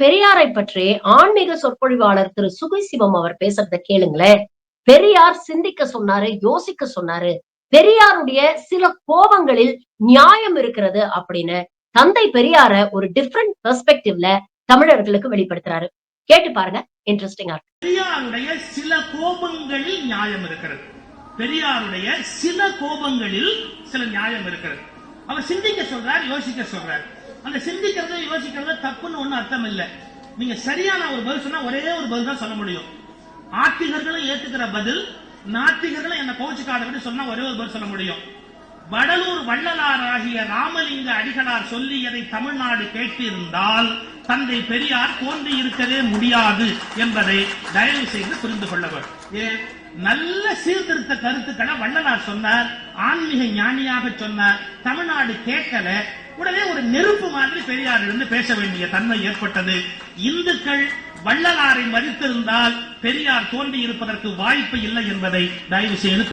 பெரியாரை பற்றி ஆன்மீக சொற்பொழிவாளர் திரு சுகிசிவம் அவர் பேசுறத கேளுங்களேன். பெரியார் சிந்திக்க சொன்னாரு, யோசிக்க சொன்னாரு. பெரியாருடைய சில கோபங்களில் நியாயம் இருக்கிறது அப்படின்னு தந்தை பெரியார ஒரு டிஃபரண்ட் பெர்ஸ்பெக்டிவ்ல தமிழர்களுக்கு வெளிப்படுத்துறாரு. கேட்டு பாருங்க, இன்ட்ரெஸ்டிங்கா இருக்கு. பெரியாருடைய சில கோபங்களில் நியாயம் இருக்கிறது. பெரியாருடைய சில கோபங்களில் சில நியாயம் இருக்கிறது. அவர் சிந்திக்க சொல்றார், யோசிக்க சொல்றார். அந்த சிந்திக்கிறத யோசிக்கிறத தப்புன்னு ஒண்ணு அர்த்தம் இல்ல. நீங்க சரியான ஒரு பதில் சொன்னா ஒரே ஒரு பதில் தான் சொல்ல முடியும். ஆத்திகர்களும் ஏத்துக்கிற பதில், நாத்திகர்களும் என்ன கோச்சுக்காத சொன்னா ஒரே ஒரு பதில் சொல்ல முடியும். வடலூர் வள்ளலார் ஆகிய ராமலிங்க அடிகளார் சொல்லியதை தமிழ்நாடு கேட்டிருந்தால் தந்தை பெரியார் தோன்றி இருக்கவே முடியாது என்பதை தயவு செய்து புரிந்து கொள்ளவர். நல்ல சீர்திருத்த கருத்துக்களை வள்ளலார் சொன்னார், ஆன்மீக ஞானியாக சொன்னார். தமிழ்நாடு கேட்கல. உடனே ஒரு நெருப்பு மாதிரி பெரியார் இருந்து பேச வேண்டிய தன்மை ஏற்பட்டது. இந்துக்கள் வள்ளலாரை மதித்திருந்தால் பெரியார் தோன்றி இருப்பதற்கு வாய்ப்பு இல்லை என்பதை தயவு செய்து